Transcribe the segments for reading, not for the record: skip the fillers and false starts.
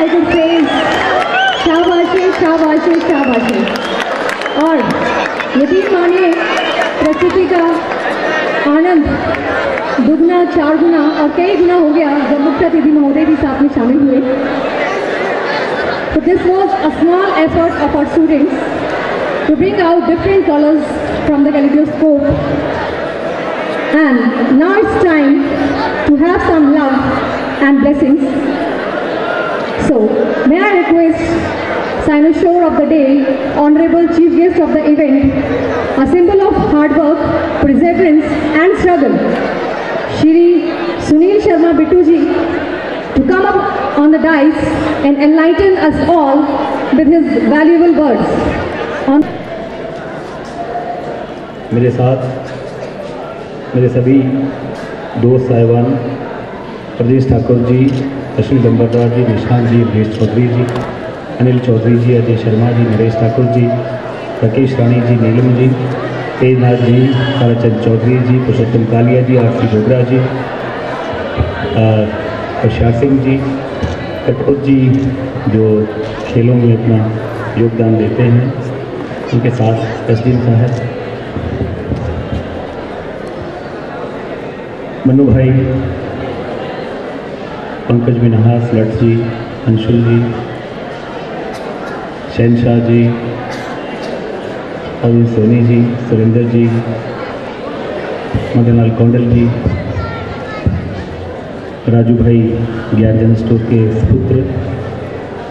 I could say शाबाशी शाबाशी शाबाशी। और यकीन मानिए प्रस्तुति का आनंद दुगना चार गुना और कई गुना हो गया जब मुख्य अतिथि महोदय भी साथ में शामिल हुए। So this was a small effort of our students to bring out different colors from the kaleidoscope. And now it's time to have some love and blessings. So may I request cynosure of the day, honorable chief guest of the event, a symbol of hard work, perseverance and struggle, Shri Sunil Sharma Bittu ji, to come up on the dais and enlighten us all with his valuable words. मेरे साथ मेरे सभी दोस्त साहिबान, प्रदेश ठाकुर जी, अश्विनी लंबरदार जी, निशांत जी, महेश चौधरी जी, अनिल चौधरी जी, अजय शर्मा जी, नरेश ठाकुर जी, राकेश रानी जी, नीलम जी, तेजनाथ जी, ताराचंद चौधरी जी, पुरुषोत्तम कालिया जी, आरती डोगरा जी, प्रशार सिंह जी, कटपुत जी जो खेलों में अपना योगदान देते हैं, उनके साथ एसडीएम साहब, मनु भाई, पंकज मिनहास, लट जी, अंशुल जी, शहनशाह जी, अरुण सोनी जी, सुरेंद्र जी, मदनलाल कौंडल जी, राजू भाई ज्ञानजन स्टोर के पुत्र,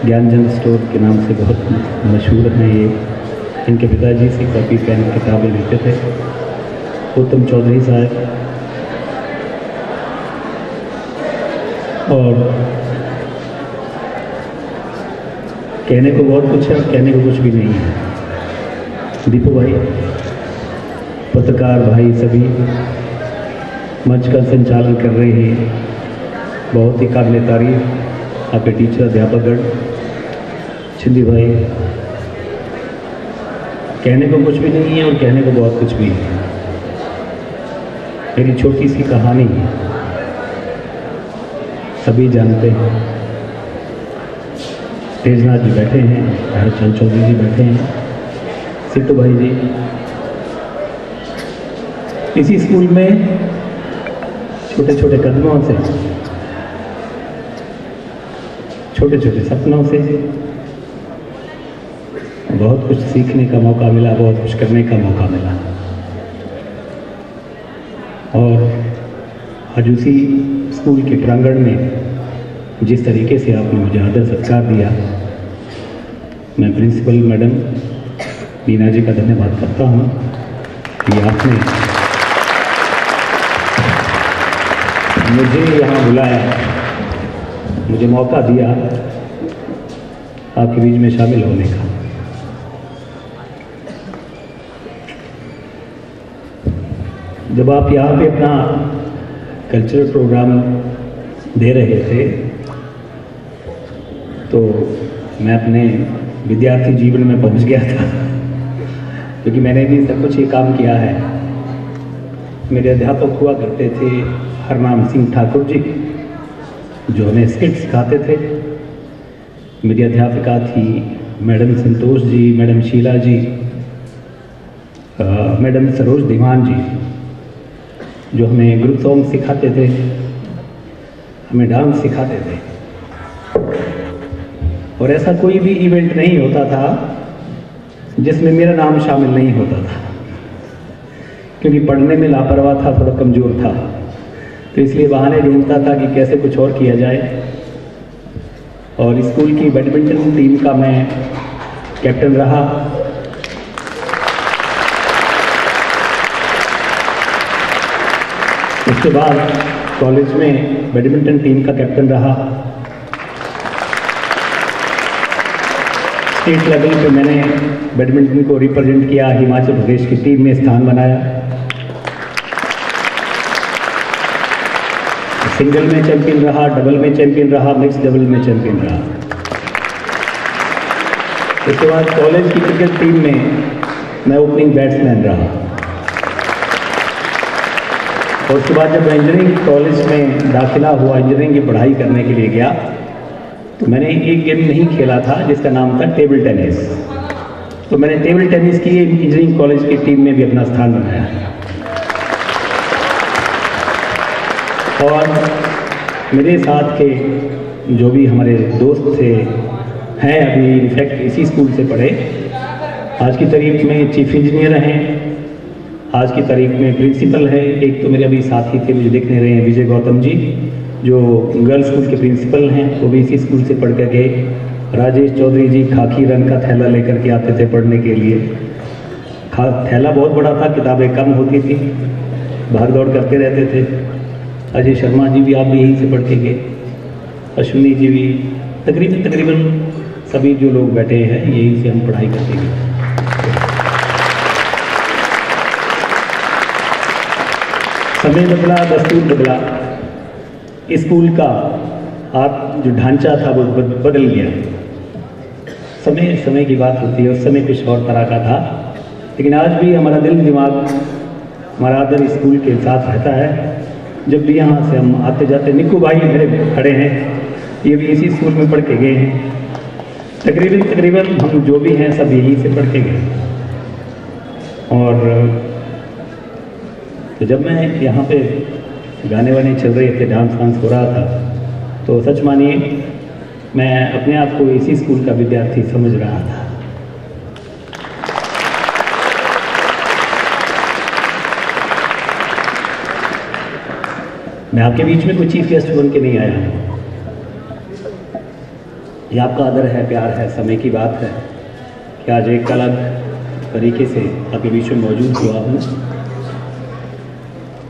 ज्ञानजन स्टोर के नाम से बहुत मशहूर हैं ये। इनके पिताजी से कॉपी पेन किताबें लेते थे। उत्तम चौधरी साहब और कहने को बहुत कुछ है और कहने को कुछ भी नहीं है। दीपू भाई, पत्रकार भाई सभी मंच का संचालन कर रहे हैं, बहुत ही काबिल तारीफ आपके टीचर अध्यापकगण, छिंदी भाई, कहने को कुछ भी नहीं है और कहने को बहुत कुछ भी है। मेरी छोटी सी कहानी सभी जानते हैं। तेजनाथ जी बैठे हैं, ताराचंद चौधरी जी बैठे हैं, सिट्टू भाई जी। इसी स्कूल में छोटे छोटे कदमों से, छोटे छोटे सपनों से बहुत कुछ सीखने का मौका मिला, बहुत कुछ करने का मौका मिला। और आज उसी स्कूल के प्रांगण में जिस तरीके से आपने मुझे आदर सत्कार दिया, मैं प्रिंसिपल मैडम मीना जी का धन्यवाद करता हूँ कि आपने मुझे यहाँ बुलाया, मुझे मौका दिया आपके बीच में शामिल होने का। जब आप यहाँ पे अपना कल्चरल प्रोग्राम दे रहे थे तो मैं अपने विद्यार्थी जीवन में पहुँच गया था, क्योंकि मैंने भी सब कुछ ये काम किया है। मेरे अध्यापक हुआ करते थे हरनाम सिंह ठाकुर जी, जो हमें स्किट सिखाते थे। मेरी अध्यापिका थी मैडम संतोष जी, मैडम शीला जी, मैडम सरोज दीवान जी, जो हमें ग्रुप सॉन्ग सिखाते थे, हमें डांस सिखाते थे। और ऐसा कोई भी इवेंट नहीं होता था जिसमें मेरा नाम शामिल नहीं होता था, क्योंकि पढ़ने में लापरवाह था, थोड़ा कमज़ोर था, तो इसलिए बहाने ढूंढता था कि कैसे कुछ और किया जाए। और स्कूल की बैडमिंटन टीम का मैं कैप्टन रहा। उसके बाद कॉलेज में बैडमिंटन टीम का कैप्टन रहा। स्टेट लेवल पे मैंने बैडमिंटन को रिप्रेजेंट किया, हिमाचल प्रदेश की टीम में स्थान बनाया। सिंगल में चैंपियन रहा, डबल में चैंपियन रहा, मिक्स डबल में चैंपियन रहा। उसके बाद कॉलेज की क्रिकेट टीम में मैं ओपनिंग बैट्समैन रहा। और उसके बाद जब मैं इंजीनियरिंग कॉलेज में दाखिला हुआ, इंजीनियरिंग की पढ़ाई करने के लिए गया, तो मैंने एक गेम नहीं खेला था जिसका नाम था टेबल टेनिस। तो मैंने टेबल टेनिस की इंजीनियरिंग कॉलेज की टीम में भी अपना स्थान बनाया। और मेरे साथ के जो भी हमारे दोस्त थे हैं अभी इनफैक्ट इसी स्कूल से पढ़े, आज की तारीख में चीफ इंजीनियर हैं, आज की तारीख में प्रिंसिपल है। एक तो मेरे अभी साथी थे मुझे देखने रहे हैं विजय गौतम जी, जो गर्ल्स स्कूल के प्रिंसिपल हैं, वो भी इसी स्कूल से पढ़ कर गए। राजेश चौधरी जी खाकी रंग का थैला लेकर के आते थे पढ़ने के लिए। थैला बहुत बड़ा था, किताबें कम होती थी, भाग दौड़ करते रहते थे। अजय शर्मा जी भी आप भी यहीं से पढ़ के गए, अश्विनी जी भी, तकरीबन सभी जो लोग बैठे हैं यहीं से हम पढ़ाई करते गए। समय बदला, दस्तूर बदला, स्कूल का आप जो ढांचा था वो बदल गया। समय की बात होती है, उस समय कुछ और तरह का था, लेकिन आज भी हमारा दिल दिमाग, हमारा आदर स्कूल के साथ रहता है। जब भी यहाँ से हम आते जाते, निक्कू भाई मेरे खड़े हैं, ये भी इसी स्कूल में पढ़ के गए हैं। तकरीबन हम जो भी हैं सब यहीं से पढ़ के गए। और तो जब मैं यहाँ पे गाने वाने चल रहे थे, डांस वांस हो रहा था, तो सच मानिए मैं अपने आप को इसी स्कूल का विद्यार्थी समझ रहा था। मैं आपके बीच में कोई चीफ गेस्ट बन के नहीं आया हूँ। ये आपका आदर है, प्यार है, समय की बात है कि आज एक अलग तरीके से आपके बीच में मौजूद हुआ हूँ।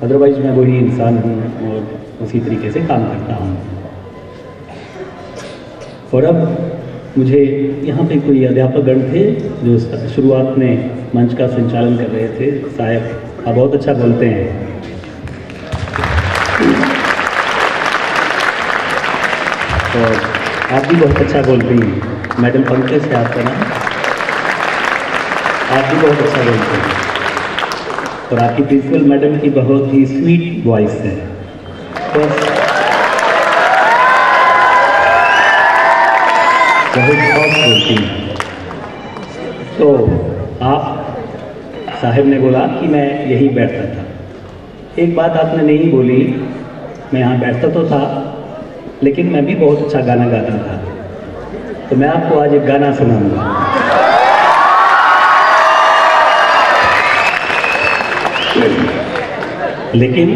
अदरवाइज मैं वही इंसान हूँ और उसी तरीके से काम करता हूँ। और अब मुझे यहाँ पे कोई अध्यापकगण थे जो शुरुआत में मंच का संचालन कर रहे थे। साहब आप बहुत अच्छा बोलते हैं। और आप भी बहुत अच्छा बोलती हैं। मैडम पंकज है आपका नाम, आप भी बहुत अच्छा बोलते हैं। और आपकी प्रिंसिपल मैडम की बहुत ही स्वीट वॉइस है। बहुत बोलती हैं। तो आप साहब ने बोला कि मैं यहीं बैठता था। एक बात आपने नहीं बोली, मैं यहाँ बैठता तो था लेकिन मैं भी बहुत अच्छा गाना गाता था। तो मैं आपको आज एक गाना सुनाऊंगा। लेकिन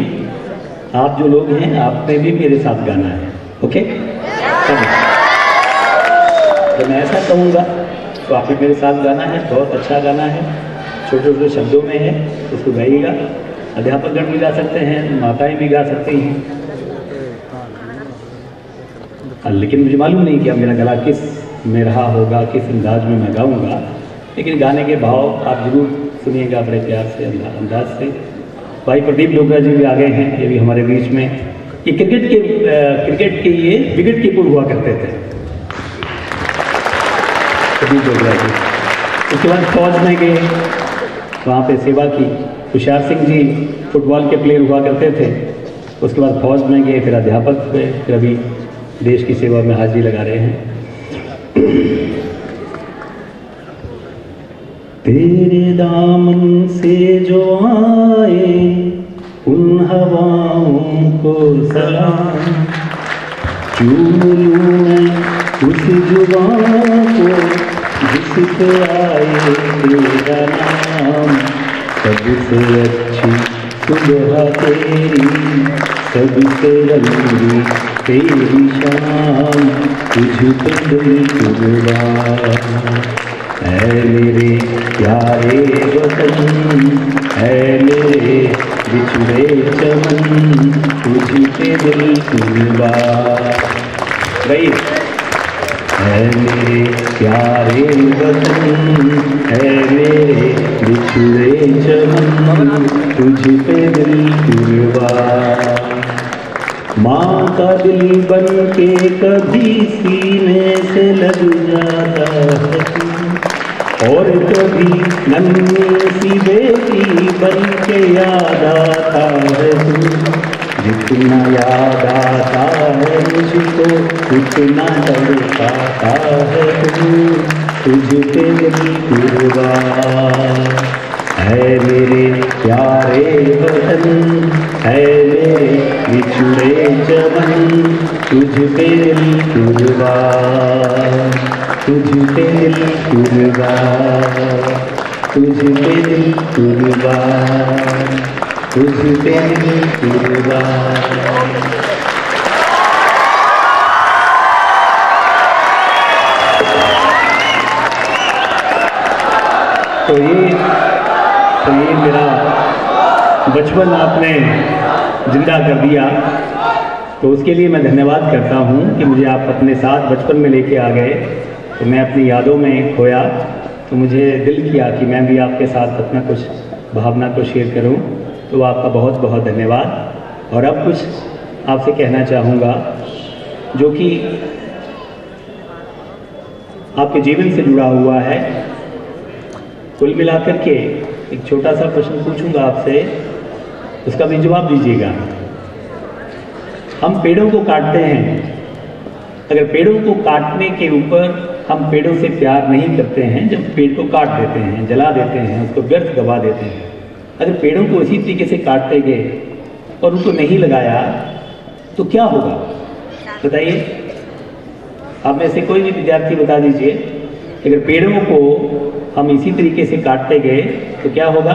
आप जो लोग हैं आपने भी मेरे साथ गाना है, ओके? तो मैं ऐसा कहूँगा तो आप भी मेरे साथ गाना है, बहुत अच्छा गाना है, छोटे छोटे शब्दों में है, उसको गाइएगा। अध्यापकगण भी गा सकते हैं, माताएं भी गा सकती हैं। लेकिन मुझे मालूम नहीं कि अब मेरा गला किस में रहा होगा, किस अंदाज में मैं गाऊंगा, लेकिन गाने के भाव आप जरूर सुनिएगा बड़े प्यार से, अंदाज से। भाई प्रदीप डोगरा जी भी आ गए हैं, ये भी हमारे बीच में। ये क्रिकेट के ये विकेट कीपर हुआ करते थे, प्रदीप डोगरा जी। उसके बाद फौज में गए, वहाँ पे सेवा की। तुषार सिंह जी फुटबॉल के प्लेयर हुआ करते थे, उसके बाद फौज में गए, फिर अध्यापक हुए, फिर अभी देश की सेवा में हाजिरी लगा रहे हैं। तेरे दामन से जो आए उन हवाओं को सलाम, चूम लूं मैं उस जुबान को जिस पे आए तेरा नाम। सबसे अच्छी सुबह तेरी, सबसे रंगी तेरी शाम, तुझ पे दिल कुर्बान। है मेरे प्यारे वतन, है मेरे बिछड़े चमन, तुझ पे दिल कुर्बान। भाई है मेरे प्यारे वतन, है मेरे बिछड़े चमन, तुझ पे दिल कुर्बान। माँ का दिल बन के कभी सीने से लग जाता है, और कभी नन्ही सी बेटी बन के याद आता है तू। जितना याद आता है मुझको उतना तड़पाता है तुझ पे दिल कुर्बान है मेरे प्यारे वतन है मेरे बिछड़े चमन तुझ पे दिल कुर्बान तुझ पे दिल कुर्बान तुझ पे दिल कुर्बान तुझ पे दिल कुर्बान। तो ये मेरा बचपन आपने जिंदा कर दिया, तो उसके लिए मैं धन्यवाद करता हूँ कि मुझे आप अपने साथ बचपन में लेके आ गए। तो मैं अपनी यादों में खोया, तो मुझे दिल किया कि मैं भी आपके साथ अपना कुछ भावना को शेयर करूँ। तो आपका बहुत बहुत धन्यवाद। और अब कुछ आपसे कहना चाहूँगा जो कि आपके जीवन से जुड़ा हुआ है। कुल मिलाकर के एक छोटा सा प्रश्न पूछूंगा आपसे, उसका भी जवाब दीजिएगा। हम पेड़ों को काटते हैं, अगर पेड़ों को काटने के ऊपर हम पेड़ों से प्यार नहीं करते हैं, जब पेड़ को काट देते हैं, जला देते हैं, उसको व्यर्थ गवा देते हैं, अगर पेड़ों को इसी तरीके से काटते गए और उनको नहीं लगाया तो क्या होगा बताइए? आप में से कोई भी विद्यार्थी बता दीजिए, अगर पेड़ों को हम इसी तरीके से काटते गए तो क्या होगा?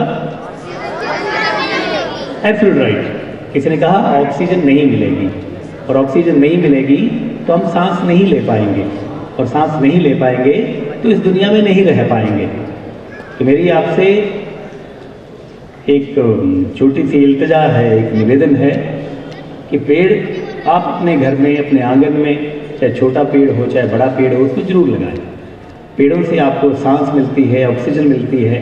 Absolute right. किसी ने कहा ऑक्सीजन नहीं मिलेगी, और ऑक्सीजन नहीं मिलेगी तो हम सांस नहीं ले पाएंगे, और सांस नहीं ले पाएंगे तो इस दुनिया में नहीं रह पाएंगे। तो मेरी आपसे एक छोटी सी इल्तिजा है, एक निवेदन है कि पेड़ आप अपने घर में, अपने आंगन में, चाहे छोटा पेड़ हो चाहे बड़ा पेड़ हो, उसको जरूर लगाएं। पेड़ों से आपको सांस मिलती है, ऑक्सीजन मिलती है,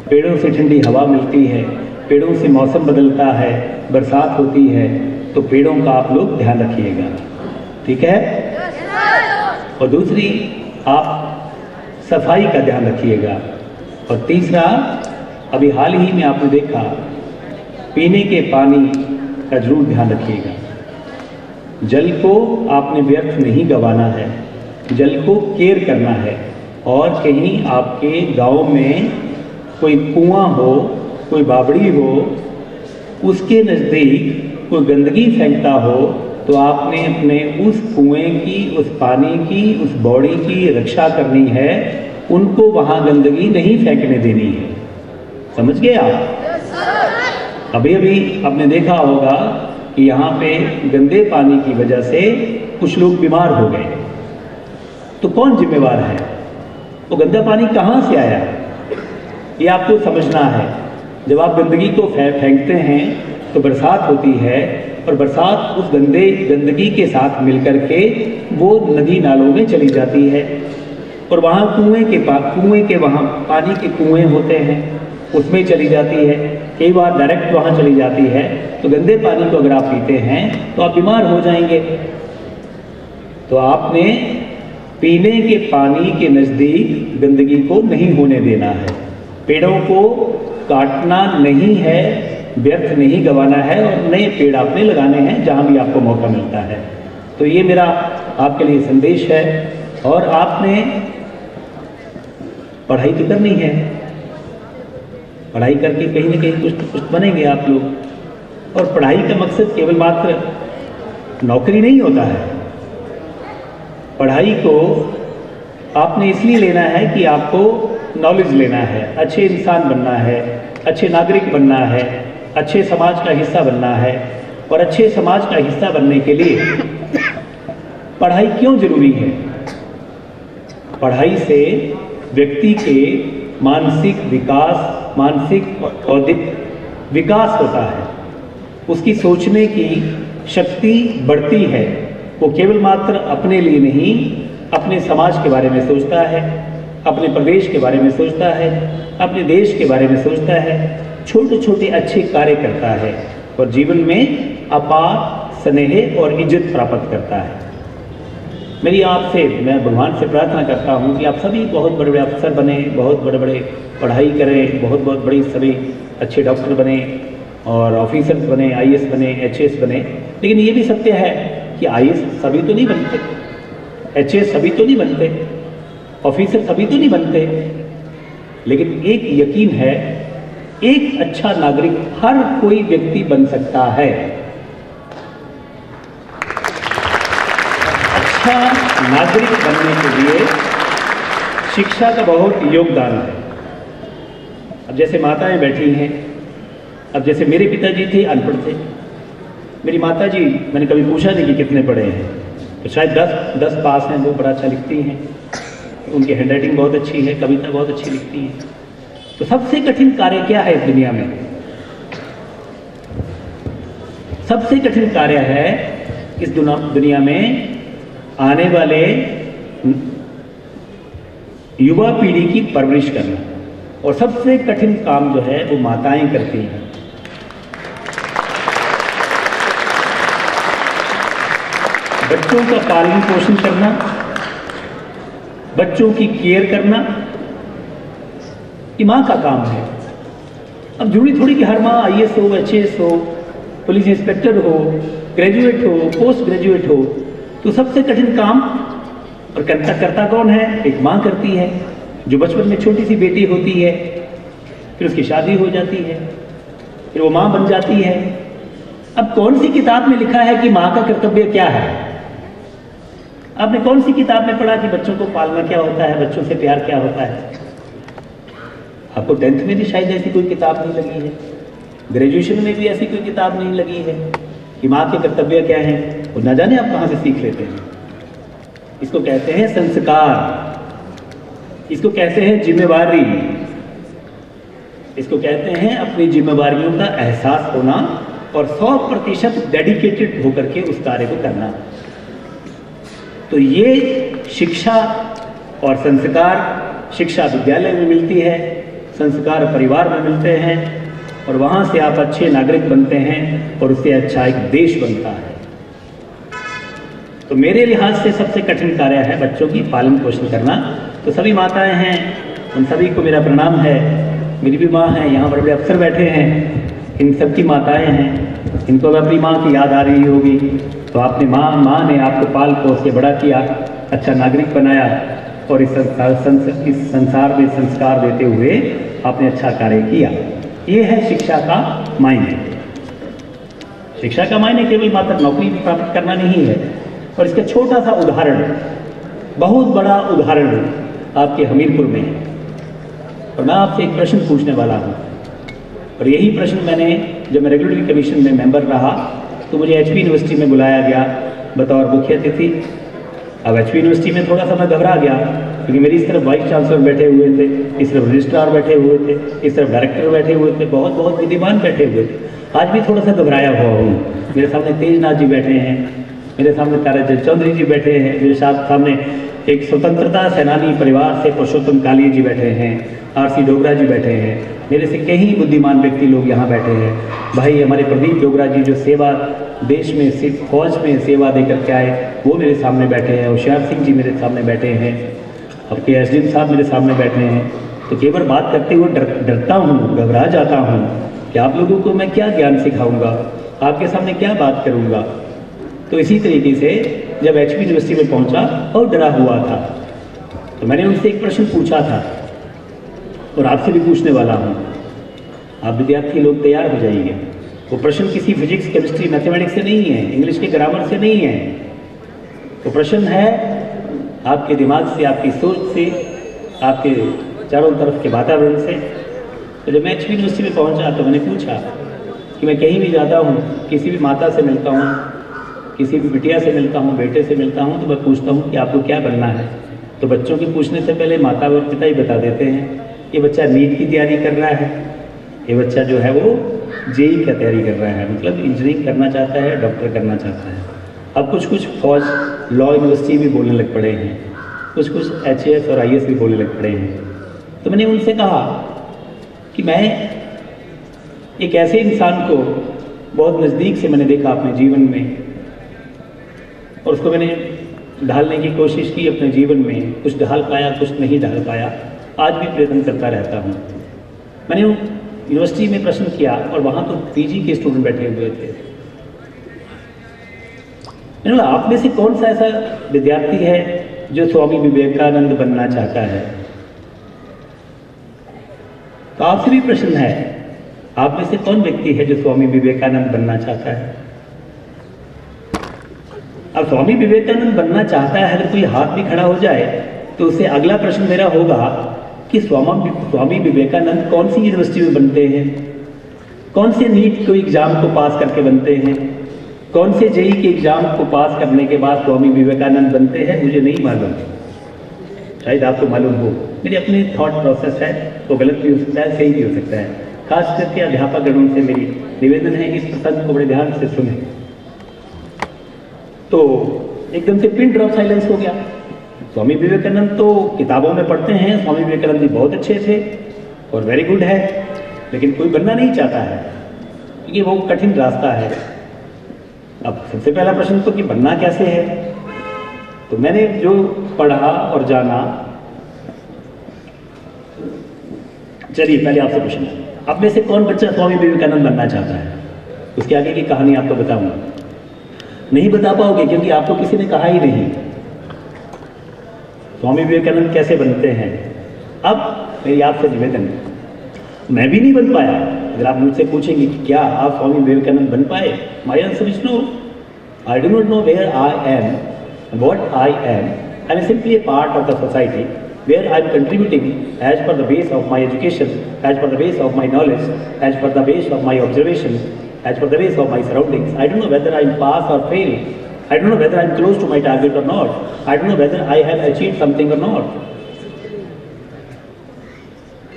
पेड़ों से ठंडी हवा मिलती है, पेड़ों से मौसम बदलता है, बरसात होती है। तो पेड़ों का आप लोग ध्यान रखिएगा, ठीक है? और दूसरी, आप सफाई का ध्यान रखिएगा। और तीसरा, अभी हाल ही में आपने देखा, पीने के पानी का जरूर ध्यान रखिएगा। जल को आपने व्यर्थ नहीं गंवाना है, जल को केयर करना है। और कहीं आपके गांव में कोई कुआं हो, कोई बावड़ी हो, उसके नज़दीक कोई गंदगी फेंकता हो, तो आपने अपने उस कुएं की, उस पानी की, उस बॉडी की रक्षा करनी है। उनको वहाँ गंदगी नहीं फेंकने देनी है। समझ गए आप? अभी अभी आपने देखा होगा कि यहाँ पे गंदे पानी की वजह से कुछ लोग बीमार हो गए। तो कौन जिम्मेवार है? वो गंदा पानी कहाँ से आया, ये आपको समझना है। जब आप गंदगी को फेंकते हैं तो बरसात होती है, और बरसात उस गंदगी के साथ मिलकर के वो नदी नालों में चली जाती है, और वहाँ कुएं के वहाँ पानी के कुएं होते हैं, उसमें चली जाती है। कई बार डायरेक्ट वहाँ चली जाती है। तो गंदे पानी को अगर आप पीते हैं तो आप बीमार हो जाएंगे। तो आपने पीने के पानी के नज़दीक गंदगी को नहीं होने देना है। पेड़ों को काटना नहीं है, व्यर्थ नहीं गंवाना है, और नए पेड़ आपने लगाने हैं जहाँ भी आपको मौका मिलता है। तो ये मेरा आपके लिए संदेश है। और आपने पढ़ाई तो करनी है, पढ़ाई करके कहीं ना कहीं कुछ बनेंगे आप लोग। और पढ़ाई का मकसद केवल मात्र नौकरी नहीं होता है। पढ़ाई को आपने इसलिए लेना है कि आपको नॉलेज लेना है, अच्छे इंसान बनना है, अच्छे नागरिक बनना है, अच्छे समाज का हिस्सा बनना है। और अच्छे समाज का हिस्सा बनने के लिए पढ़ाई क्यों जरूरी है? पढ़ाई से व्यक्ति के मानसिक विकास, मानसिक और बौद्धिक विकास होता है। उसकी सोचने की शक्ति बढ़ती है। वो केवल मात्र अपने लिए नहीं, अपने समाज के बारे में सोचता है, अपने प्रदेश के बारे में सोचता है, अपने देश के बारे में सोचता है, छोटे छोटे अच्छे कार्य करता है, और जीवन में अपार स्नेह और इज्जत प्राप्त करता है। मेरी आपसे, मैं भगवान से प्रार्थना करता हूँ कि आप सभी बहुत बड़े बड़े अफसर बने, बहुत बड़े बड़े पढ़ाई करें, बहुत बड़ी सभी अच्छे डॉक्टर बने, और ऑफिसर्स बने, IAS बने, HAS बने। लेकिन ये भी सत्य है कि IAS सभी तो नहीं बनते, HAS सभी तो नहीं बनते, ऑफिसर सभी तो नहीं बनते। लेकिन एक यकीन है, एक अच्छा नागरिक हर कोई व्यक्ति बन सकता है। अच्छा नागरिक बनने के लिए शिक्षा का बहुत योगदान है। अब जैसे माताएं बैठी हैं, अब जैसे मेरे पिताजी थे, अनपढ़ थे। मेरी माताजी, मैंने कभी पूछा नहीं कि कितने पढ़े हैं, तो शायद 10 पास हैं। वो बड़ा अच्छा लिखती हैं, उनकी हैंडराइटिंग बहुत अच्छी है, कविता बहुत अच्छी लिखती है। तो सबसे कठिन कार्य क्या है इस दुनिया में? सबसे कठिन कार्य है इस दुनिया में आने वाले युवा पीढ़ी की परवरिश करना, और सबसे कठिन काम जो है वो माताएं करती हैं। बच्चों का पालन पोषण करना, बच्चों की केयर करना, ये माँ का काम है। अब जरूरी थोड़ी कि हर माँ IAS हो, HAS हो, पुलिस इंस्पेक्टर हो, ग्रेजुएट हो, पोस्ट ग्रेजुएट हो। तो सबसे कठिन काम और करता कौन है? एक माँ करती है, जो बचपन में छोटी सी बेटी होती है, फिर उसकी शादी हो जाती है, फिर वो माँ बन जाती है। अब कौन सी किताब में लिखा है कि माँ का कर्तव्य क्या है? आपने कौन सी किताब में पढ़ा कि बच्चों को पालना क्या होता है, बच्चों से प्यार क्या होता है? आपको 10th में भी शायद ऐसी कोई किताब नहीं लगी है, ग्रेजुएशन में भी ऐसी कोई किताब नहीं लगी है कि माँ के कर्तव्य क्या है। वो न जाने आप कहाँ से सीख लेते हैं। इसको कहते हैं संस्कार, इसको कहते हैं जिम्मेवारी, इसको कहते हैं अपनी जिम्मेवारियों का एहसास होना और 100% डेडिकेटेड होकर के उस कार्य को करना। तो ये शिक्षा और संस्कार, शिक्षा विद्यालय में मिलती है, संस्कार परिवार में मिलते हैं, और वहाँ से आप अच्छे नागरिक बनते हैं और उससे अच्छा एक देश बनता है। तो मेरे लिहाज से सबसे कठिन कार्य है बच्चों की पालन पोषण करना। तो सभी माताएं हैं, उन सभी को मेरा प्रणाम है। मेरी भी माँ है, यहाँ बड़े बड़े अफसर बैठे हैं, इन सबकी माताएं हैं, इनको अब अपनी माँ की याद आ रही होगी। तो आपने माँ ने आपको पाल पोस के बड़ा किया, अच्छा नागरिक बनाया, और इस संसार में संस्कार देते हुए आपने अच्छा कार्य किया। ये है शिक्षा का मायने। शिक्षा का मायने केवल मात्र नौकरी प्राप्त करना नहीं है। और इसका छोटा सा उदाहरण, बहुत बड़ा उदाहरण आपके हमीरपुर में है। और मैं आपसे एक प्रश्न पूछने वाला हूँ, और यही प्रश्न मैंने जब मैं रेगुलेटरी कमीशन में मेंबर रहा तो मुझे HP यूनिवर्सिटी में बुलाया गया बतौर मुख्य अतिथि। अब HP यूनिवर्सिटी में थोड़ा सा मैं घबरा गया, क्योंकि मेरी इस तरफ वाइस चांसलर बैठे हुए थे, इस तरफ रजिस्ट्रार बैठे हुए थे, इस तरफ डायरेक्टर बैठे हुए थे, बहुत बहुत विद्वान बैठे हुए थे। आज भी थोड़ा सा घबराया हुआ हूँ। मेरे सामने तेजनाथ जी बैठे हैं, मेरे सामने ताराचंद चौधरी जी बैठे हैं, मेरे सामने एक स्वतंत्रता सेनानी परिवार से पुरुषोत्तम कालिया जी बैठे हैं, RC डोगरा जी बैठे हैं, मेरे से कई बुद्धिमान व्यक्ति लोग यहाँ बैठे हैं। भाई हमारे प्रदीप डोगरा जी जो सेवा देश में सिर्फ फौज में सेवा देकर के आए, वो मेरे सामने बैठे हैं। होशियार सिंह जी मेरे सामने बैठे हैं, आपके SDM साहब मेरे सामने बैठे हैं। तो कई बार बात करते हुए डरता हूँ, घबरा जाता हूँ कि आप लोगों को मैं क्या ज्ञान सिखाऊंगा, आपके सामने क्या बात करूँगा। तो इसी तरीके से जब HP यूनिवर्सिटी में पहुँचा और डरा हुआ था, तो मैंने उनसे एक प्रश्न पूछा था और आपसे भी पूछने वाला हूँ। आप विद्यार्थी लोग तैयार हो जाइए। वो प्रश्न किसी फिजिक्स, केमिस्ट्री, मैथमेटिक्स से नहीं है, इंग्लिश के ग्रामर से नहीं है। वो प्रश्न है आपके दिमाग से, आपकी सोच से, आपके चारों तरफ के वातावरण से। तो जब मैं HP यूनिवर्सिटी में पहुँचा तो मैंने पूछा कि मैं कहीं भी जाता हूँ, किसी भी माता से मिलता हूँ, किसी भी बिटिया से मिलता हूँ, बेटे से मिलता हूँ, तो मैं पूछता हूँ कि आपको क्या बनना है। तो बच्चों के पूछने से पहले माता और पिता ही बता देते हैं, ये बच्चा नीट की तैयारी कर रहा है, ये बच्चा जो है वो JEE की तैयारी कर रहा है, मतलब इंजीनियरिंग करना चाहता है, डॉक्टर करना चाहता है। अब कुछ फौज, लॉ यूनिवर्सिटी भी बोलने लग पड़े हैं, कुछ HAS और IAS भी बोलने लग पड़े हैं। तो मैंने उनसे कहा कि मैं एक ऐसे इंसान को बहुत नज़दीक से मैंने देखा अपने जीवन में, और उसको मैंने ढालने की कोशिश की अपने जीवन में। कुछ ढाल पाया, कुछ नहीं ढाल पाया, आज भी प्रयत्न करता रहता हूँ। मैंने यूनिवर्सिटी में प्रश्न किया और वहाँ तो पीजी के स्टूडेंट बैठे हुए थे। मैंने बोला आप में से कौन सा ऐसा विद्यार्थी है जो स्वामी विवेकानंद बनना चाहता है? तो आपसे भी प्रश्न है, आप में से कौन व्यक्ति है जो स्वामी विवेकानंद बनना चाहता है? अब स्वामी विवेकानंद बनना चाहता है, अगर कोई हाथ भी खड़ा हो जाए तो उससे अगला प्रश्न मेरा होगा कि स्वामी विवेकानंद कौन सी यूनिवर्सिटी में बनते हैं, कौन से नीट को एग्जाम को पास करके बनते हैं, कौन से जेई के एग्जाम को पास करने के बाद स्वामी विवेकानंद बनते हैं, मुझे नहीं मालूम। शायद आपको मालूम हो। मेरी अपनी थॉट प्रोसेस है, वो गलत भी हो सकता है, सही भी हो सकता है। खास करके अध्यापक गणों से मेरी निवेदन है, इस प्रसंग को बड़े ध्यान से सुने। तो एकदम से पिन ड्रॉप साइलेंस हो गया। स्वामी विवेकानंद तो किताबों में पढ़ते हैं, स्वामी विवेकानंद जी बहुत अच्छे थे और वेरी गुड है, लेकिन कोई बनना नहीं चाहता है क्योंकि वो कठिन रास्ता है। अब सबसे पहला प्रश्न तो कि बनना कैसे है? तो मैंने जो पढ़ा और जाना, चलिए पहले आपसे प्रश्न, आप में से कौन बच्चा स्वामी विवेकानंद बनना चाहता है? उसके आगे की कहानी आपको बताऊंगा। नहीं बता पाओगे क्योंकि आपको किसी ने कहा ही नहीं स्वामी विवेकानंद कैसे बनते हैं। अब मेरी आपसे निवेदन, मैं भी नहीं बन पाया। अगर आप मुझसे पूछेंगे कि क्या आप स्वामी विवेकानंद बन पाए, my answer is no. I do not know where I am, what I am. I am simply a part of the society where I am contributing as per the base of my education, as per the base of my knowledge, as per the base of my observation, as per the base of my surroundings. I don't know whether I am pass or fail. I don't know whether I am close to my target or not. I don't know whether I have achieved something or not.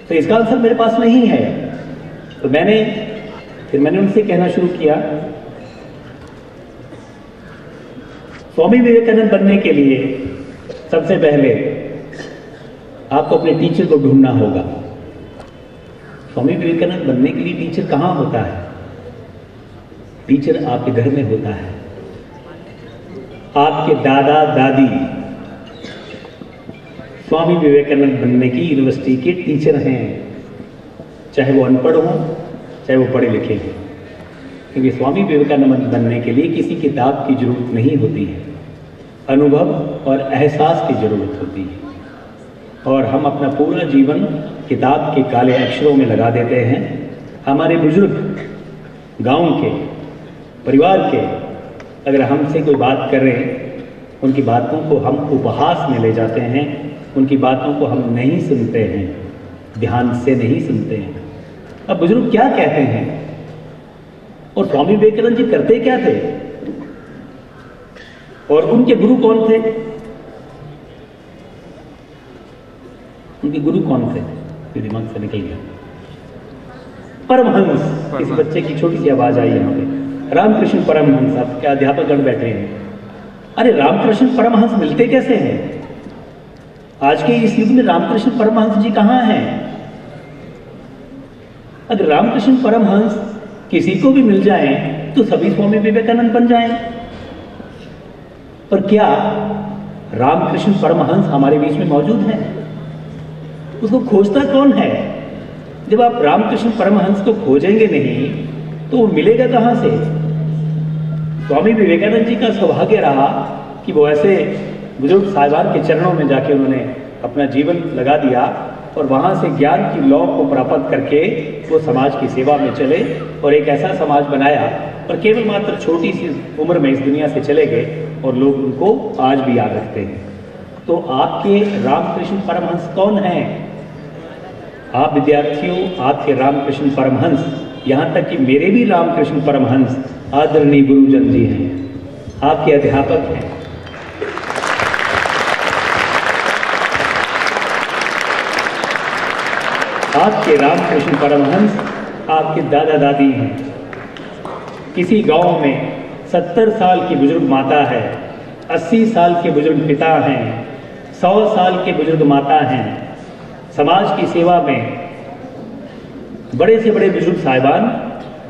तो इसका answer मेरे पास नहीं है। तो मैंने उनसे कहना शुरू किया, स्वामी विवेकानंद बनने के लिए सबसे पहले आपको अपने टीचर को ढूंढना होगा। स्वामी विवेकानंद बनने के लिए टीचर कहाँ होता है? टीचर आपके घर में होता है। आपके दादा दादी स्वामी विवेकानंद बनने की यूनिवर्सिटी के टीचर हैं, चाहे वो अनपढ़ हों चाहे वो पढ़े लिखे हों, क्योंकि स्वामी विवेकानंद बनने के लिए किसी किताब की जरूरत नहीं होती है, अनुभव और एहसास की जरूरत होती है। और हम अपना पूरा जीवन किताब के काले अक्षरों में लगा देते हैं। हमारे बुजुर्ग गांव के, परिवार के, अगर हमसे कोई बात कर रहे हैं, उनकी बातों को हम उपहास में ले जाते हैं, उनकी बातों को हम नहीं सुनते हैं, ध्यान से नहीं सुनते हैं। अब बुजुर्ग क्या कहते हैं और स्वामी विवेकानंद जी करते क्या थे और उनके गुरु कौन थे? उनके गुरु कौन थे? मेरे दिमाग से निकल गया। परमहंस। किसी बच्चे की छोटी सी आवाज आई यहाँ पे, रामकृष्ण परमहंस। आपके अध्यापक गण बैठे हैं। अरे रामकृष्ण परमहंस मिलते कैसे हैं? आज के इस युग में रामकृष्ण परमहंस जी कहाँ हैं? अगर रामकृष्ण परमहंस किसी को भी मिल जाए तो सभी स्वामी विवेकानंद बन जाएं। पर क्या रामकृष्ण परमहंस हमारे बीच में मौजूद है? उसको खोजता कौन है? जब आप रामकृष्ण परमहंस को खोजेंगे नहीं तो वो मिलेगा कहां से? स्वामी विवेकानंद जी का सौभाग्य रहा कि वो ऐसे बुजुर्ग साहिबान के चरणों में जाके उन्होंने अपना जीवन लगा दिया और वहाँ से ज्ञान की लौ को प्राप्त करके वो समाज की सेवा में चले और एक ऐसा समाज बनाया और केवल मात्र छोटी सी उम्र में इस दुनिया से चले गए और लोग उनको आज भी याद रखते हैं। तो आपके रामकृष्ण परमहंस कौन हैं? आप विद्यार्थियों, आपके रामकृष्ण परमहंस, यहाँ तक कि मेरे भी रामकृष्ण परमहंस आदरणीय गुरुजन जी हैं, आपके अध्यापक हैं। आपके रामकृष्ण परमहंस आपके दादा दादी हैं। किसी गांव में 70 साल की बुजुर्ग माता है, 80 साल के बुजुर्ग पिता हैं, 100 साल के बुजुर्ग माता हैं। समाज की सेवा में बड़े से बड़े बुजुर्ग साहिबान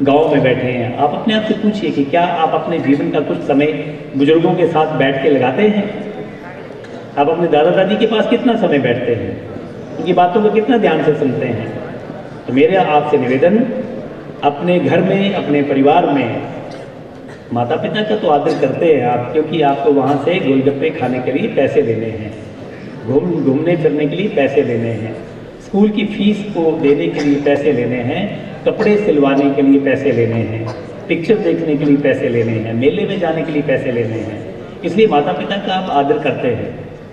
गांव में बैठे हैं। आप अपने आप से पूछिए कि क्या आप अपने जीवन का कुछ समय बुजुर्गों के साथ बैठ के लगाते हैं? आप अपने दादा दादी के पास कितना समय बैठते हैं? उनकी बातों को कितना ध्यान से सुनते हैं? तो मेरा आपसे निवेदन, अपने घर में, अपने परिवार में माता पिता का तो आदर करते हैं आप, क्योंकि आपको वहाँ से गोलगप्पे खाने के लिए पैसे लेने हैं, घूमने फिरने के लिए पैसे लेने हैं, स्कूल की फीस को देने के लिए पैसे लेने हैं, कपड़े सिलवाने के लिए पैसे लेने हैं, पिक्चर देखने के लिए पैसे लेने हैं, मेले में जाने के लिए पैसे लेने हैं। इसलिए माता पिता का आप आदर करते हैं।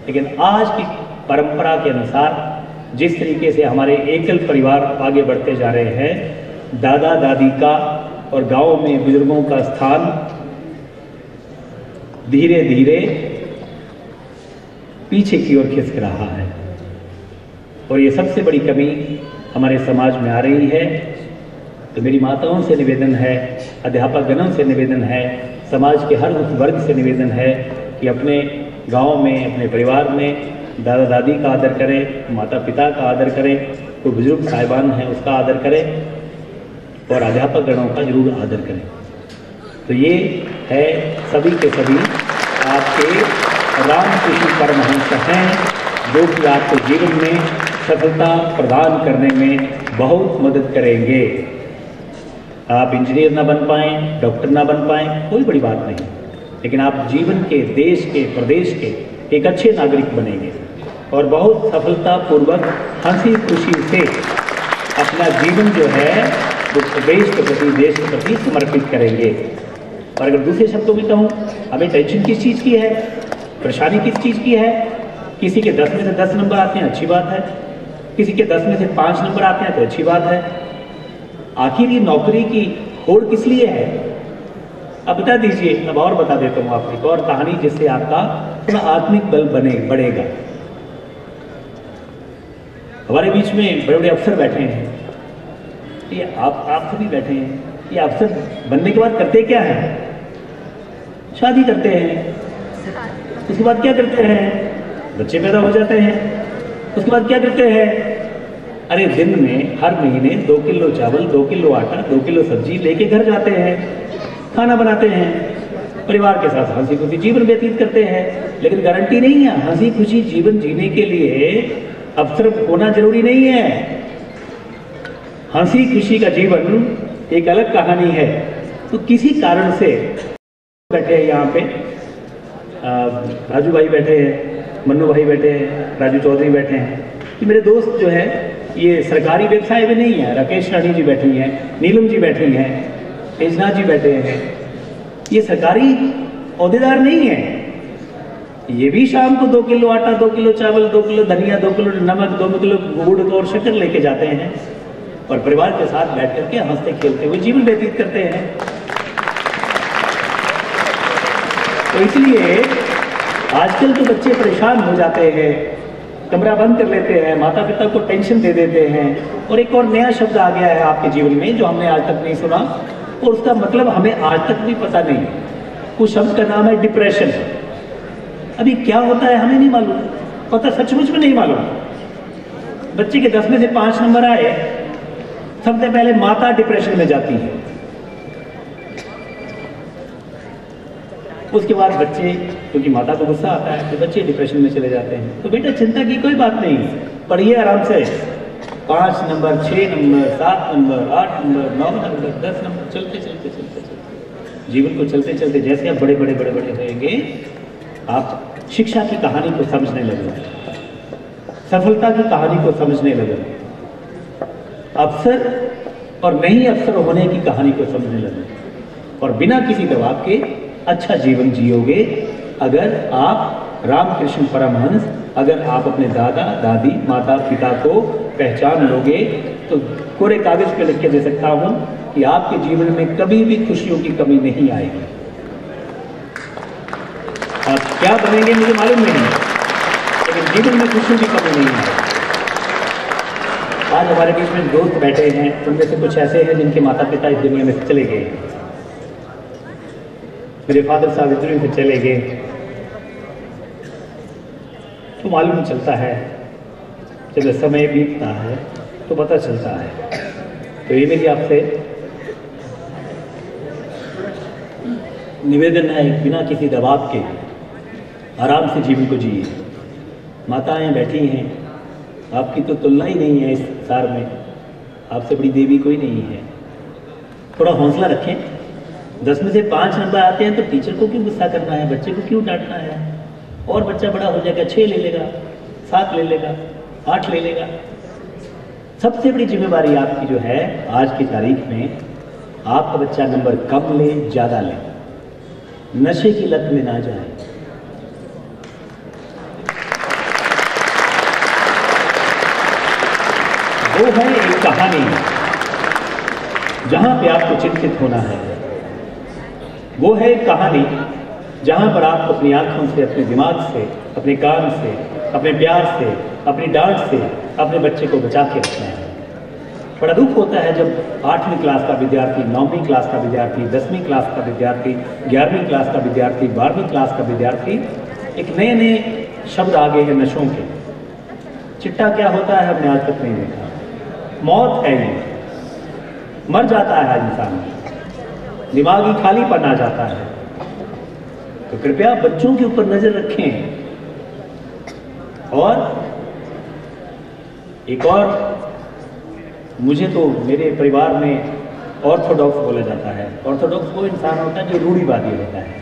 लेकिन आज की परंपरा के अनुसार जिस तरीके से हमारे एकल परिवार आगे बढ़ते जा रहे हैं, दादा दादी का और गांव में बुजुर्गों का स्थान धीरे धीरे पीछे की ओर खिसक रहा है, और ये सबसे बड़ी कमी हमारे समाज में आ रही है। तो मेरी माताओं से निवेदन है, अध्यापक गणों से निवेदन है, समाज के हर उस वर्ग से निवेदन है कि अपने गांव में, अपने परिवार में दादा दादी का आदर करें, माता पिता का आदर करें, कोई बुजुर्ग साहिबान हैं उसका आदर करें, और अध्यापक गणों का जरूर आदर करें। तो ये है सभी के सभी आपके रामकृष्ण परमहंस हैं, जो कि आपको जीवन में सफलता प्रदान करने में बहुत मदद करेंगे। आप इंजीनियर ना बन पाएँ, डॉक्टर ना बन पाएँ, कोई बड़ी बात नहीं, लेकिन आप जीवन के, देश के, प्रदेश के एक अच्छे नागरिक बनेंगे और बहुत सफलतापूर्वक हंसी खुशी से अपना जीवन जो है वो प्रदेश के प्रति, देश के प्रति समर्पित करेंगे। और अगर दूसरे शब्दों में कहूँ, हमें टेंशन किस चीज़ की है, परेशानी किस चीज़ की है? किसी के 10 में से 10 नंबर आते हैं, अच्छी बात है, किसी के 10 में से 5 नंबर आते हैं तो अच्छी बात है। आखिर ये नौकरी की होड़ किस लिए है? अब बता दीजिए, अब और बता देता हूँ आपको एक और कहानी, जिससे आपका थोड़ा आत्मिक बल बढ़ेगा। हमारे बीच में बड़े बड़े अफसर बैठे हैं, ये आप सभी बैठे हैं, ये अफसर बनने के बाद करते क्या हैं? शादी करते हैं, उसके बाद क्या करते हैं? बच्चे पैदा हो जाते हैं, उसके बाद क्या करते हैं? अरे दिन में हर महीने 2 किलो चावल, 2 किलो आटा, 2 किलो सब्जी लेके घर जाते हैं, खाना बनाते हैं, परिवार के साथ हंसी खुशी जीवन व्यतीत करते हैं। लेकिन गारंटी नहीं है, हंसी खुशी जीवन जीने के लिए अफसर होना जरूरी नहीं है। हंसी खुशी का जीवन एक अलग कहानी है। तो किसी कारण से बैठे हैं यहाँ पे, राजू भाई बैठे हैं, मन्नू भाई बैठे हैं, राजू चौधरी बैठे हैं, कि मेरे दोस्त जो है ये सरकारी व्यवसाय में नहीं है। राकेश रानी जी बैठी हैं, नीलम जी बैठी हैं, तेजनाथ जी बैठे हैं, ये सरकारी ओहदेदार नहीं है। ये भी शाम को 2 किलो आटा, 2 किलो चावल, 2 किलो धनिया, 2 किलो नमक, 2 किलो गुड़ और शक्कर लेके जाते हैं और परिवार के साथ बैठ करके हंसते खेलते हुए जीवन व्यतीत करते हैं। तो इसलिए आजकल तो बच्चे परेशान हो जाते हैं, कमरा बंद कर लेते हैं, माता पिता को टेंशन दे देते हैं, और एक और नया शब्द आ गया है आपके जीवन में जो हमने आज तक नहीं सुना, और उसका मतलब हमें आज तक भी पता नहीं। उस शब्द का नाम है डिप्रेशन। अभी क्या होता है हमें नहीं मालूम, पता सचमुच में नहीं मालूम। बच्चे के 10 में से 5 नंबर आए, सबसे पहले माता डिप्रेशन में जाती है, उसके बाद बच्चे, क्योंकि माता को गुस्सा आता है तो बच्चे डिप्रेशन में चले जाते हैं। तो बेटा चिंता की कोई बात नहीं, पढ़िए आराम से, 5 number, 6 number, 7 number, 8 number, 9 number, 10 number, चलते चलते चलते चलते जीवन को चलते चलते जैसे आप बड़े बड़े बड़े बड़े होंगे, आप शिक्षा की कहानी को समझने लगे, सफलता की कहानी को समझने लगे, अफसर और नहीं अफसर होने की कहानी को समझने लगे, और बिना किसी दबाव के अच्छा जीवन जियोगे अगर आप रामकृष्ण परमहंस, अगर आप अपने दादा दादी माता पिता को पहचान लोगे। तो कोरे कागज पे लिख के दे सकता हूं कि आपके जीवन में कभी भी खुशियों की कमी नहीं आएगी। आप क्या बनेंगे मुझे मालूम नहीं, लेकिन जीवन में खुशियों की कमी नहीं आएगी। आज हमारे बीच में दोस्त बैठे हैं, उनमें से कुछ ऐसे हैं जिनके माता पिता इस दुनिया में से चले गए। मेरे फादर साहब इस दुनिया से चले गए, तो मालूम चलता है, जब समय बीतता है तो पता चलता है। तो ये मेरी आपसे निवेदन है, बिना किसी दबाव के आराम से जीवन को जिए। माताएं बैठी हैं, आपकी तो तुलना ही नहीं है इस संसार में। आपसे बड़ी देवी कोई नहीं है। थोड़ा हौसला रखें। 10 में से 5 नंबर आते हैं तो टीचर को क्यों गुस्सा करना है, बच्चे को क्यों डांटना है? और बच्चा बड़ा हो जाएगा, 6 ले लेगा, 7 ले लेगा, 8 ले लेगा। सबसे बड़ी जिम्मेवारी आपकी जो है आज की तारीख में, आपका बच्चा नंबर कम ले ज़्यादा ले, नशे की लत में ना जाए। वो है एक कहानी जहां पे आपको चिंतित होना है। वो है एक कहानी जहां पर आपको अपनी आंखों से, अपने दिमाग से, अपने कान से, अपने प्यार से, अपनी डांट से अपने बच्चे को बचा के रखना है। बड़ा दुख होता है जब 8वीं क्लास का विद्यार्थी, 9वीं क्लास का विद्यार्थी, 10वीं क्लास का विद्यार्थी, 11वीं क्लास का विद्यार्थी, 12वीं क्लास का विद्यार्थी एक नए नए शब्द आ गए हैं नशों के। चिट्टा क्या होता है हमने आज तक नहीं देखा। मौत है ये, मर जाता है इंसान, दिमागी खालीपन आ जाता है। तो कृपया बच्चों के ऊपर नजर रखें। और एक और, मुझे तो मेरे परिवार में ऑर्थोडॉक्स बोला जाता है। ऑर्थोडॉक्स वो इंसान होता है जो रूढ़िवादी होता है,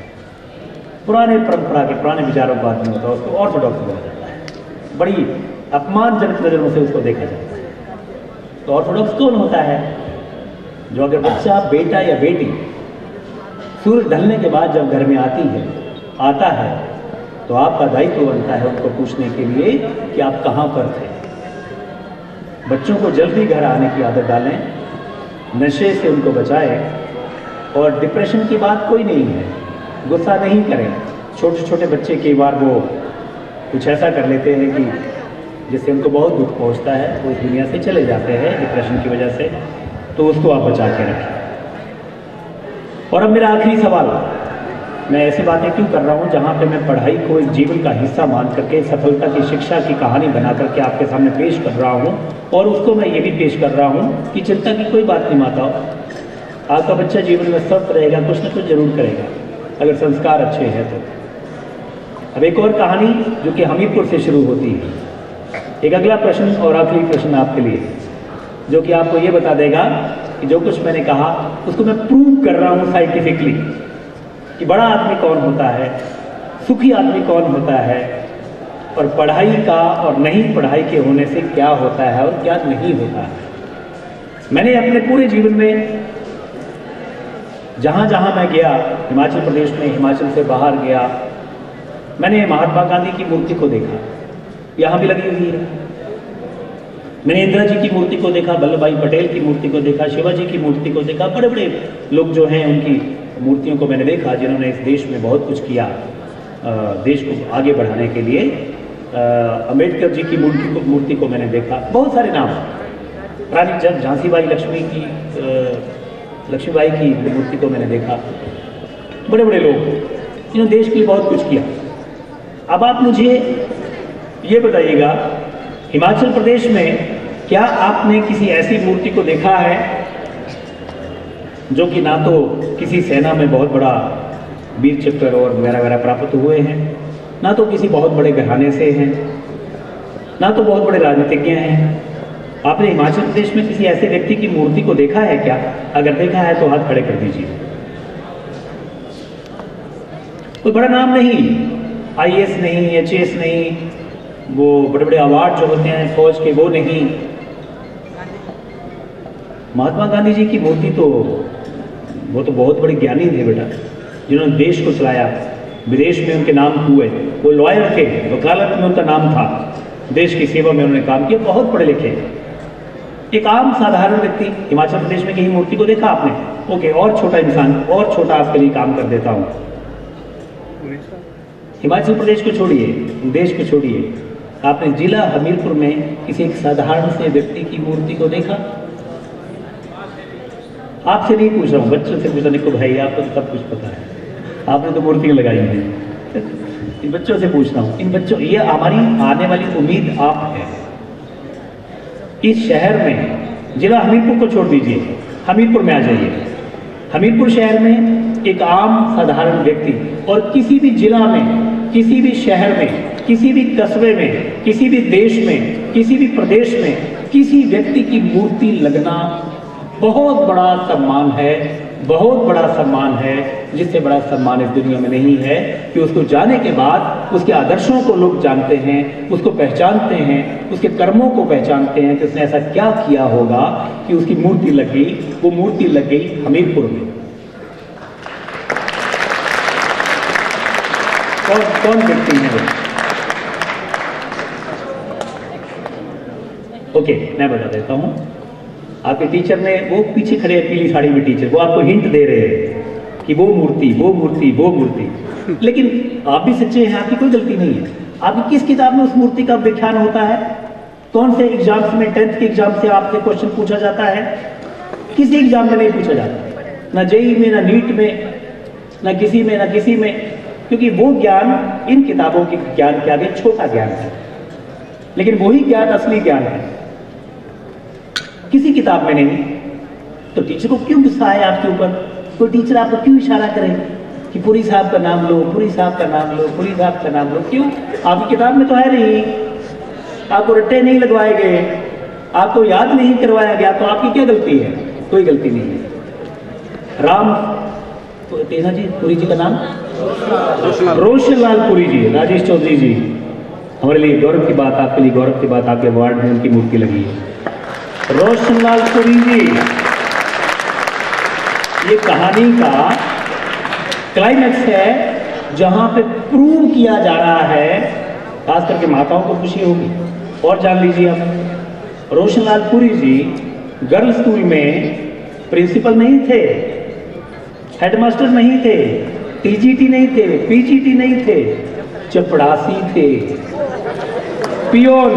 पुराने परंपरा के, पुराने विचारों का आदमी होता है, उसको ऑर्थोडॉक्स बोला जाता है। बड़ी अपमानजनक नजरों से उसको देखा जाता है। तो ऑर्थोडॉक्स कौन होता है? जो अगर बच्चा, बेटा या बेटी सूर्य ढलने के बाद जब घर में आता है तो आपका दायित्व बनता है उनको पूछने के लिए कि आप कहाँ पर थे। बच्चों को जल्दी घर आने की आदत डालें, नशे से उनको बचाएं। और डिप्रेशन की बात कोई नहीं है, गुस्सा नहीं करें। छोटे छोटे बच्चे कई बार वो कुछ ऐसा कर लेते हैं कि जिससे उनको बहुत दुख पहुंचता है, वो इस दुनिया से चले जाते हैं डिप्रेशन की वजह से। तो उसको आप बचा के रखें। और अब मेरा आखिरी सवाल, मैं ऐसी बातें क्यों कर रहा हूँ जहाँ पे मैं पढ़ाई को एक जीवन का हिस्सा मान करके, सफलता की शिक्षा की कहानी बना करके आपके सामने पेश कर रहा हूँ। और उसको मैं ये भी पेश कर रहा हूँ कि चिंता की कोई बात नहीं माताओ, आपका बच्चा जीवन में स्वस्थ रहेगा, कुछ ना कुछ जरूर करेगा अगर संस्कार अच्छे हैं तो। अब एक और कहानी जो कि हमीरपुर से शुरू होती है। एक अगला प्रश्न और आखिरी प्रश्न आपके लिए, जो कि आपको ये बता देगा कि जो कुछ मैंने कहा उसको मैं प्रूव कर रहा हूँ साइंटिफिकली कि बड़ा आदमी कौन होता है, सुखी आदमी कौन होता है, और पढ़ाई का और नहीं पढ़ाई के होने से क्या होता है और क्या नहीं होता है। मैंने अपने पूरे जीवन में जहाँ जहाँ मैं गया, हिमाचल प्रदेश में, हिमाचल से बाहर गया, मैंने महात्मा गांधी की मूर्ति को देखा, यहाँ भी लगी हुई है। मैंने इंदिरा जी की मूर्ति को देखा, वल्लभ भाई पटेल की मूर्ति को देखा, शिवाजी की मूर्ति को देखा। बड़े बड़े लोग जो हैं उनकी मूर्तियों को मैंने देखा जिन्होंने इस देश में बहुत कुछ किया, देश को आगे बढ़ाने के लिए। अम्बेडकर जी की मूर्ति को मैंने देखा। बहुत सारे नाम, रानी झांसी लक्ष्मीबाई की मूर्ति को मैंने देखा। बड़े बड़े लोग जिन्होंने देश के लिए बहुत कुछ किया। अब आप मुझे ये बताइएगा, हिमाचल प्रदेश में क्या आपने किसी ऐसी मूर्ति को देखा है जो कि ना तो किसी सेना में बहुत बड़ा वीर चक्र और वगैरह वगैरह प्राप्त हुए हैं, ना तो किसी बहुत बड़े घराने से हैं, ना तो बहुत बड़े राजनीतिज्ञ हैं? आपने हिमाचल प्रदेश में किसी ऐसे व्यक्ति की मूर्ति को देखा है क्या? अगर देखा है तो हाथ खड़े कर दीजिए। कोई बड़ा नाम नहीं, IAS नहीं, HAS नहीं, वो बड़े बड़े अवार्ड जो होते हैं फौज के वो नहीं। महात्मा गांधी जी की मूर्ति तो वो तो बहुत बड़े ज्ञानी थे बेटा, जिन्होंने देश को चलाया, विदेश में उनके नाम हुए, वो लॉयर थे, वकालत में उनका नाम था, देश की सेवा में उन्होंने काम किया, बहुत पढ़े लिखे। एक आम साधारण व्यक्ति हिमाचल प्रदेश में कहीं मूर्ति को देखा आपने? ओके, और छोटा इंसान, और छोटा आपके लिए काम कर देता हूँ। हिमाचल प्रदेश को छोड़िए, देश को छोड़िए, आपने जिला हमीरपुर में किसी एक साधारण से व्यक्ति की मूर्ति को देखा? आपसे नहीं पूछ रहा हूँ, बच्चों से पूछा। निको भाई, आपको तो सब कुछ पता है, आपने तो मूर्तियां लगाई हैं। इन बच्चों से पूछ रहा हूँ, इन बच्चों, ये हमारी आने वाली उम्मीद आप है। इस शहर में, जिला हमीरपुर को छोड़ दीजिए, हमीरपुर में आ जाइए। हमीरपुर शहर में एक आम साधारण व्यक्ति, और किसी भी जिला में, किसी भी शहर में, किसी भी कस्बे में, किसी भी देश में किसी भी प्रदेश में किसी व्यक्ति की मूर्ति लगना बहुत बड़ा सम्मान है, बहुत बड़ा सम्मान है। जिससे बड़ा सम्मान इस दुनिया में नहीं है कि उसको जाने के बाद उसके आदर्शों को लोग जानते हैं, उसको पहचानते हैं, उसके कर्मों को पहचानते हैं कि उसने ऐसा क्या किया होगा कि उसकी मूर्ति लग गई। वो मूर्ति लग गई हमीरपुर में। कौन व्यक्ति है वो? ओके, मैं बता देता हूं। आपके टीचर ने, वो पीछे खड़े हैं पीली साड़ी में टीचर, वो आपको हिंट दे रहे हैं कि वो मूर्ति, वो मूर्ति, वो मूर्ति। लेकिन आप भी सच्चे हैं, आपकी कोई गलती नहीं है। आपकी किस किताब में उस मूर्ति का व्याख्यान होता है? कौन से एग्जाम्स में, 10th के एग्जाम से आपसे क्वेश्चन पूछा जाता है? किसी एग्जाम में नहीं पूछा जाता, ना जेईई में, ना नीट में, ना किसी में, ना किसी में। क्योंकि वो ज्ञान इन किताबों के ज्ञान के आगे छोटा ज्ञान है, लेकिन वही ज्ञान असली ज्ञान है, किसी किताब में नहीं। तो टीचर को क्यों गुस्सा है आपके ऊपर? कोई टीचर आपको क्यों इशारा करे कि पुरी साहब का नाम लो, पुरी साहब का नाम लो, पुरी साहब का नाम लो? क्यों? आपकी किताब में तो है नहीं, आपको रट्टे नहीं लगवाए गए, आपको याद नहीं करवाया गया, तो आपकी क्या गलती है? कोई गलती नहीं है। राम तेना जी, पुरी जी का नाम रोशनलाल पुरी जी, राजेश चौधरी जी, हमारे लिए गौरव की बात, आपके लिए गौरव की बात, आपके वार्ड में उनकी मूर्ति लगी है। रोशनलाल पुरी जी, ये कहानी का क्लाइमैक्स है जहां पे प्रूव किया जा रहा है, खास करके माताओं को खुशी होगी। और जान लीजिए आप, रोशनलाल पुरी जी गर्ल्स स्कूल में प्रिंसिपल नहीं थे, हेडमास्टर नहीं थे, टीजीटी नहीं थे, पीजीटी नहीं थे, चपड़ासी थे, पियोन।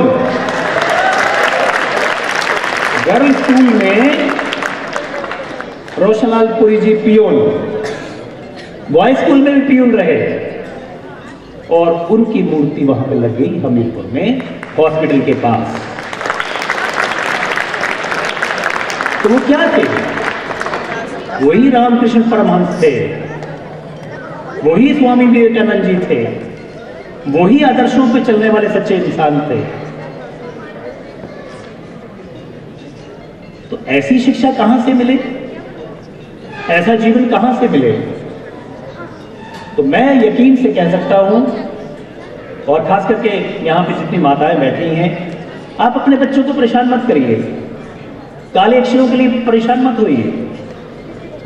गर्ल्स स्कूल में रोशनलाल पुरी जी पियोन, बॉयज स्कूल में भी पियोन रहे, और उनकी मूर्ति वहां पे लग गई हमीरपुर में हॉस्पिटल के पास। तो वो क्या थे? वही रामकृष्ण परमहंस थे, वही स्वामी विवेकानंद जी थे, वही आदर्शों पे चलने वाले सच्चे इंसान थे। तो ऐसी शिक्षा कहां से मिले, ऐसा जीवन कहां से मिले? तो मैं यकीन से कह सकता हूं, और खास करके यहां पे जितनी माताएं बैठी हैं, आप अपने बच्चों को परेशान मत करिए, काले अक्षरों के लिए परेशान मत होइए,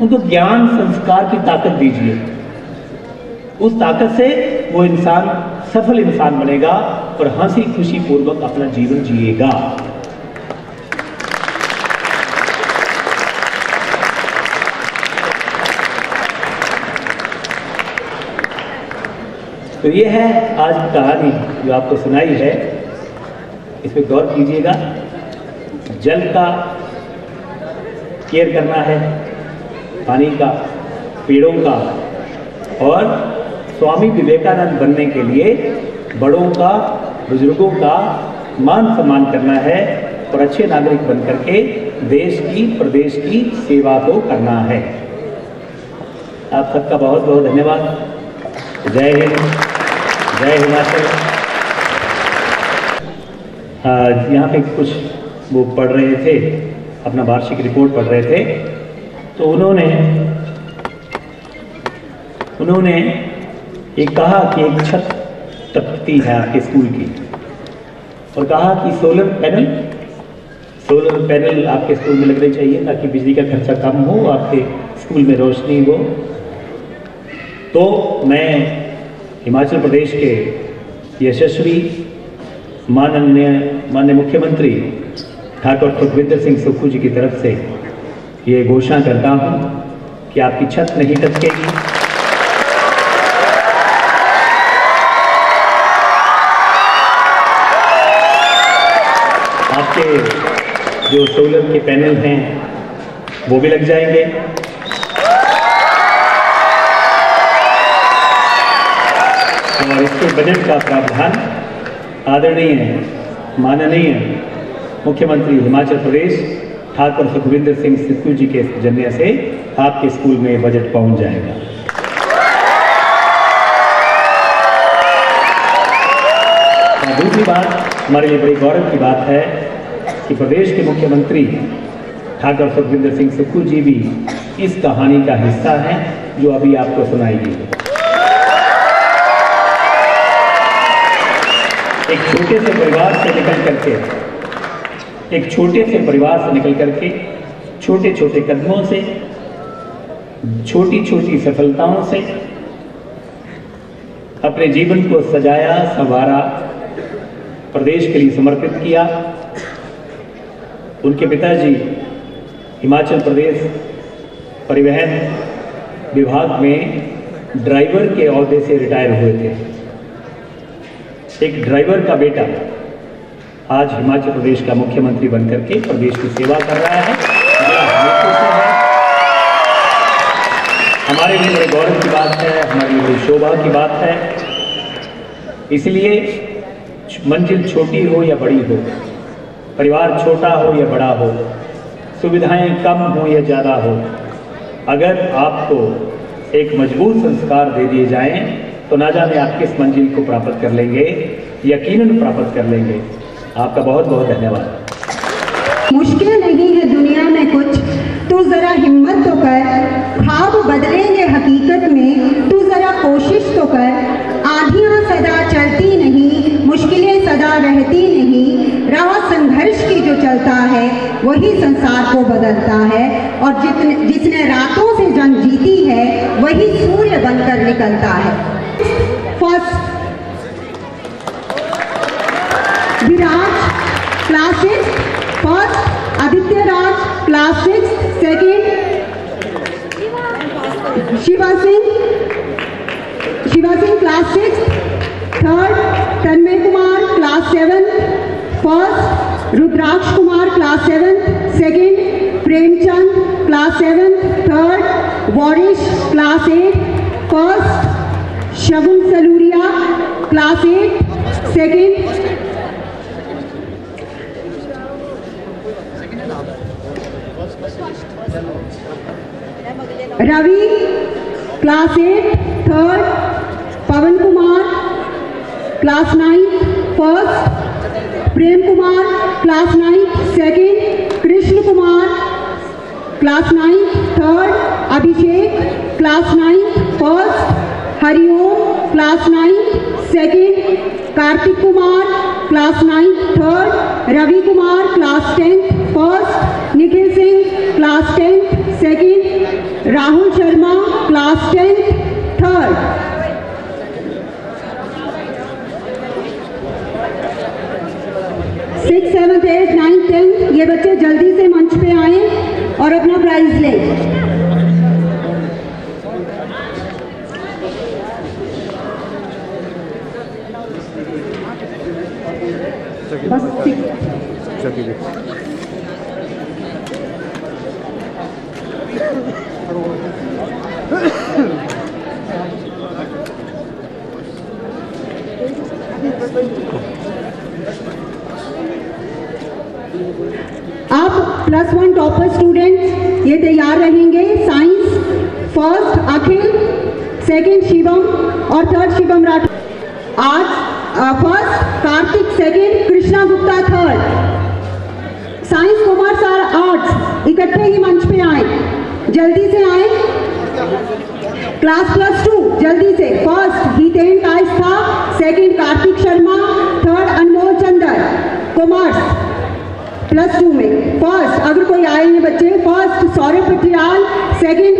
उनको ज्ञान संस्कार की ताकत दीजिए। उस ताकत से वो इंसान सफल इंसान बनेगा और हंसी खुशी पूर्वक अपना जीवन जिएगा। तो ये है आज की कहानी जो आपको सुनाई है, इस पर गौर कीजिएगा। जल का केयर करना है, पानी का, पेड़ों का, और स्वामी विवेकानंद बनने के लिए बड़ों का, बुजुर्गों का मान सम्मान करना है, और अच्छे नागरिक बन करके देश की, प्रदेश की सेवा को करना है। आप सबका बहुत बहुत धन्यवाद। जय हिंद, जय हिमाचल। यहाँ पे कुछ वो पढ़ रहे थे, अपना वार्षिक रिपोर्ट पढ़ रहे थे, तो उन्होंने एक कहा कि एक छत टपकती है आपके स्कूल की, और कहा कि सोलर पैनल आपके स्कूल में लगने चाहिए ताकि बिजली का खर्चा कम हो, आपके स्कूल में रोशनी हो। तो मैं हिमाचल प्रदेश के यशस्वी माननीय मुख्यमंत्री ठाकुर सुखविंदर सिंह सुक्खू जी की तरफ से ये घोषणा करता हूँ कि आपकी छत नहीं टपकेगी। आपके जो सोलर के पैनल हैं वो भी लग जाएंगे, और इसके बजट का प्रावधान आदरणीय माननीय मुख्यमंत्री हिमाचल प्रदेश ठाकुर सुखविंदर सिंह सुक्खू जी के जरिए से आपके स्कूल में बजट पहुंच जाएगा। दूसरी दूसरी बात हमारे लिए बड़ी गौरव की बात है कि प्रदेश के मुख्यमंत्री ठाकुर सुखविंदर सिंह सुक्खू जी भी इस कहानी का हिस्सा हैं जो अभी आपको सुनाएगी। एक छोटे से परिवार से निकल करके छोटे छोटे कदमों से, छोटी छोटी सफलताओं से अपने जीवन को सजाया, संवारा, प्रदेश के लिए समर्पित किया। उनके पिताजी हिमाचल प्रदेश परिवहन विभाग में ड्राइवर के ओहदे से रिटायर हुए थे। एक ड्राइवर का बेटा आज हिमाचल प्रदेश का मुख्यमंत्री बनकर के प्रदेश की सेवा कर रहा है। हमारे लिए बड़े गौरव की बात है, हमारे लिए बड़ी शोभा की बात है। इसलिए मंजिल छोटी हो या बड़ी हो, परिवार छोटा हो या बड़ा हो, सुविधाएं कम हो या ज़्यादा हो, अगर आपको एक मजबूत संस्कार दे दिए जाएं तो ना जाने आप किस मंजिल को प्राप्त कर लेंगे, यकीनन प्राप्त कर लेंगे। आपका बहुत बहुत धन्यवाद। मुश्किल नहीं है दुनिया में कुछ, तू जरा हिम्मत तो कर, ख्वाब बदलेंगे हकीकत में, तू जरा कोशिश तो कर। आंधियां सदा चलती नहीं, मुश्किलें सदा रहती नहीं, राह संघर्ष की जो चलता है वही संसार को बदलता है। और जिसने रातों से जंग जीती है वही सूर्य बनकर निकलता है। First Viraj class 6, first Aditya Raj class 6, second Shiva Singh class 6, third Tanmay Kumar class 7, first Rudraksh Kumar class 7, second Premchand class 7, third Waris class 8, first Shagun Saluria class 8, second Ravi class 8, third Pawan Kumar class 9, first Prem Kumar class 9, second Krishna Kumar class 9, third Abhishek class 9, first Hariom class 9, second Kartik Kumar class 9, third Ravi Kumar class 10, first Nikhil Singh class 10, second Rahul Sharma class 10, third. 6, 7, 8, 9, 10 ये बच्चे जल्दी से मंच पे आए और अपना prize लें। अब +1 टॉपर स्टूडेंट्स ये तैयार रहेंगे। साइंस फर्स्ट अखिल, सेकंड शिवम और थर्ड शिवम राठौर। आज first Kartik, second Krishna Gupta, third. Science commerce और आर्ट्स इकट्ठे ही मंच पे आए, जल्दी से आए। क्लास +2 जल्दी से। First Hiten Kaystha, second Kartik Sharma, third Anmol Chander commerce +2 में। फर्स्ट अगर कोई आए हैं बच्चे, first Saurabh Patial, second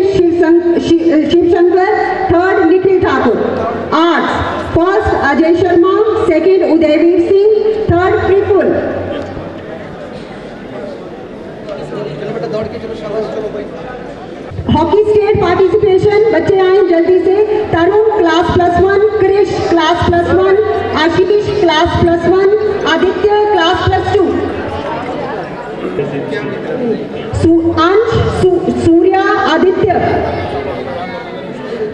Shivshankar, third Nikhil Thakur. Arts first Ajay Sharma, second Udayveer Singh, third Praful. Hockey state participation बच्चे आए जल्दी से। Tarun class +1, Krish class +1, Ashish class +1, Aditya class +2, Ansh Surya Aditya,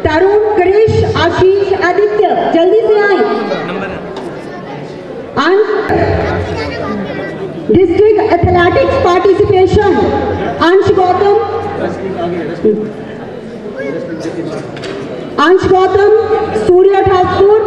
तरुण क्रिश आशीष आदित्य जल्दी से आए। डिस्ट्रिक्ट एथलेटिक्स पार्टिसिपेशन अंश गौतम, सूर्य ठाकुर,